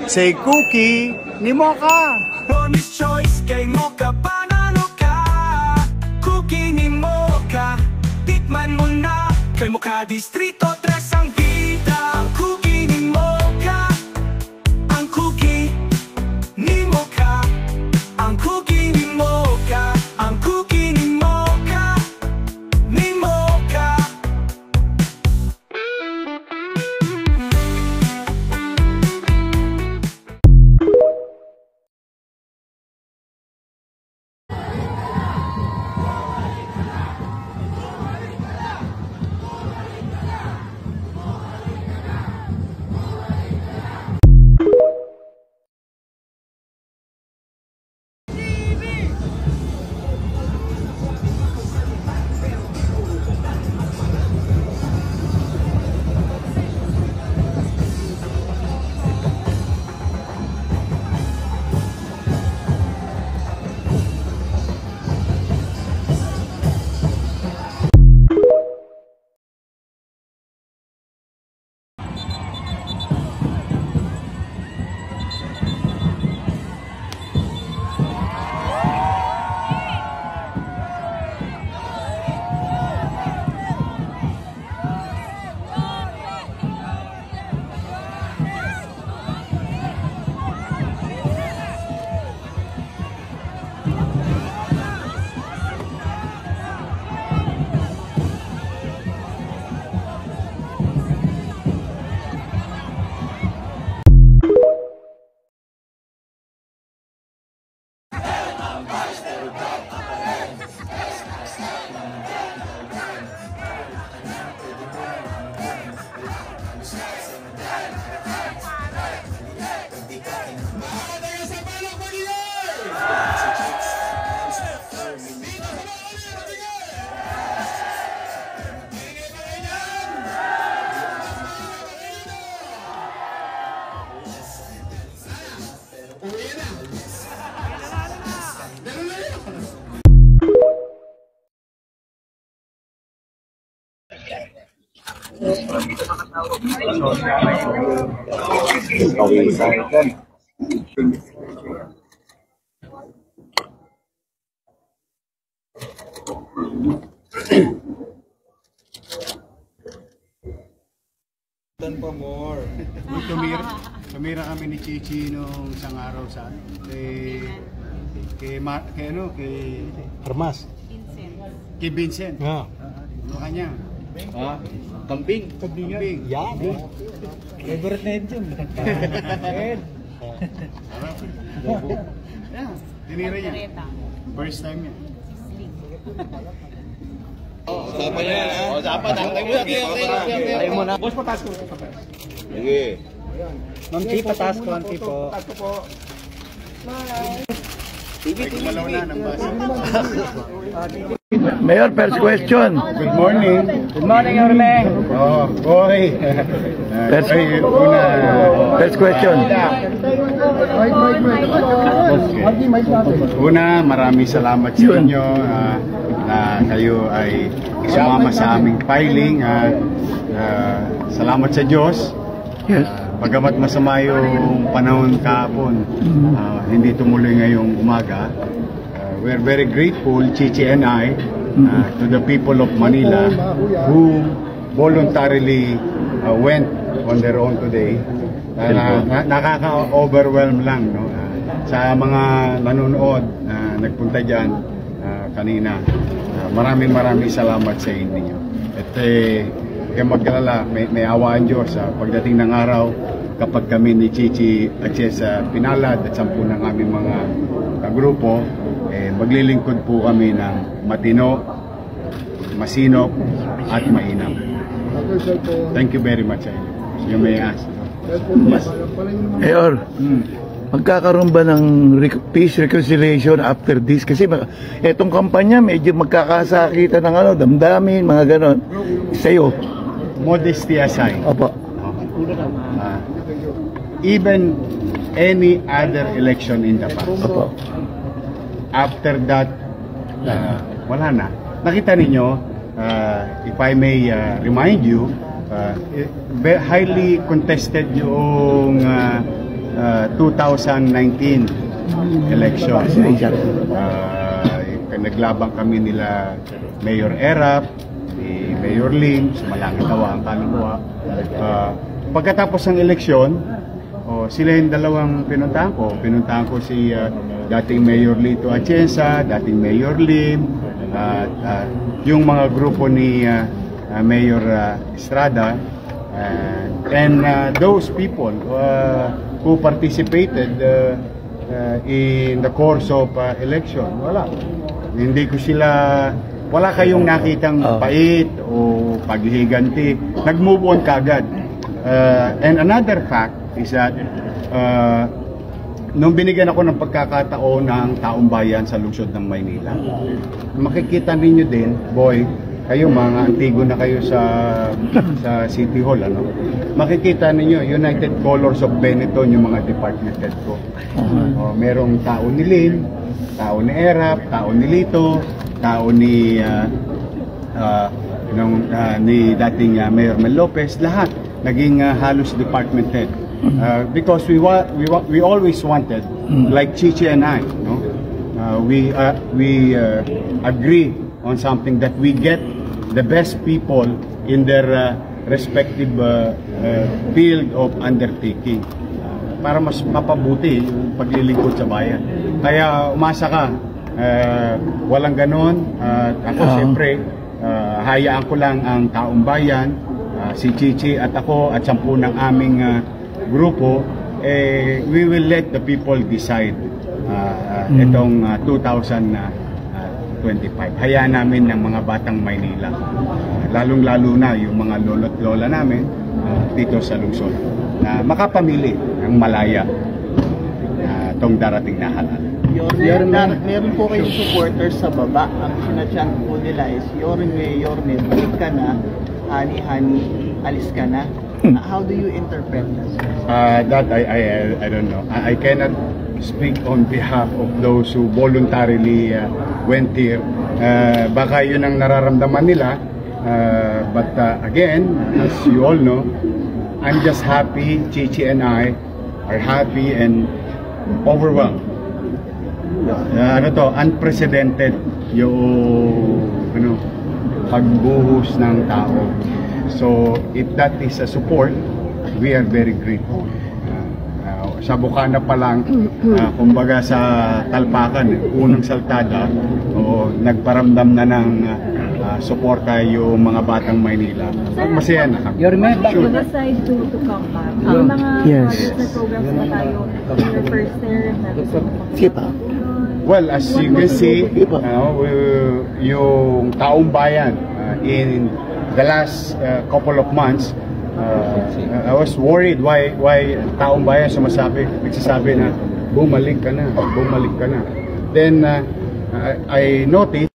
Say cookie ni Mocha. Bonus choice kay Mocha, panalo ka. Cookie ni Mocha, tikman mo na. Kay Mocha Distrito 3 ang bida. Ang cookie ni Mocha, ang cookie ni Mocha, ang cookie ni Mocha, ang cookie ni Mocha, ni Mocha. Pa more. Tumira kami ni Chichi nung isang araw sa kay Armas. Kay Vincent. Ano kanya? Kambing. Yan. Favorite na yun. Tinira niya. First time niya. Usapan niya. Usapan. Tayo muna. Boss, pataas ko. Sige. Ma'am Chi, pataas ko. Konti po. Ay, kumalaw na ng basa. Mayor, first question. Good morning. Good morning, Orme. Oh, boy. First question. Una, maraming salamat sa inyo na kayo ay sumama sa aming filing. Salamat sa Diyos. Yes. Bagamat masama yung panahon kahapon, hindi tumuloy ngayong umaga. We're very grateful, Chichi and I, to the people of Manila who voluntarily went on their own today. Nakaka-overwhelm lang, no? Sa mga nanonood na nagpunta dyan kanina, maraming salamat sa inyo. At kaya magkalala, may awa ang Diyos pagdating ng araw kapag kami ni Chichi at sa pinalad at 10 ng aming mga kagrupo, maglilingkod po kami ng matino, masinop at mainam. Thank you very much. You may ask. Yes. Mayor, magkakaroon ba ng peace reconciliation after this? Kasi etong kampanya medyo magkakasakitan ng damdamin, mga ganon. Sa'yo. Modesty aside. Opo. Even any other election in the past. Opo. After that, wala na. Nakita ninyo, if I may remind you, highly contested yung 2019 election. Naglaban kami nila Mayor Erap, ni Mayor Lim, sumalangit nawa ang kaluluwa. Pagkatapos ng eleksyon, sila yung dalawang pinuntahan ko. Pinuntahan ko si dating Mayor Lito Atienza, dating Mayor Lim, yung mga grupo ni Mayor Estrada, and those people who participated in the course of election. Wala kayong nakitang pait o paghihiganti. Nag-move on kagad. And another fact is that nung binigyan ako ng pagkakataon ng taong bayan sa lungsod ng Maynila, makikita ninyo din, boy, kayo mga antigo na kayo sa City Hall, ano? Makikita ninyo, United Colors of Benetton, yung mga department head ko. Merong tao ni Lin, tao ni Erap, tao ni Lito, tao ni dating Mayor Mel Lopez, lahat naging halos department head. Because we always wanted, like Chichi and I, no? We agree on something that we get the best people in their respective field of undertaking para mas mapabuti yung paglilingkod sa bayan. Kaya umasa ka, walang ganon. Ako siyempre, hayaan ko lang ang taong bayan, si Chichi at ako at 10 ng aming grupo, we will let the people decide itong 2025. Hayaan namin ng mga batang Maynila, lalong-lalo na yung mga lolo't lola namin dito sa lungsod, na makapamili ng malaya itong darating na halal. Meron po kayong supporters sa baba. Ang sinachant po nila is Yorme, balik ka na, honey, alis ka na. How do you interpret that? That I don't know. I cannot speak on behalf of those who voluntarily went here. Baka yun ang nararamdaman nila. But again, as you all know, I'm just happy. Chichi and I are happy and overwhelmed. Unprecedented yung pagbuhos ng tao. So if that is a support, we are very grateful. Sa Bukana pa lang, kumbaga sa Talpakan, unang saltada, nagparamdam na ng suporta yung mga batang Maynila. Masaya na kami. Back to the side to come back. Ang mga projects na programs na tayo in your first term na Well, as you can see, yung taong bayan in the last couple of months, I was worried why taong bayan nagsasabi na bumalik ka na. Then I noticed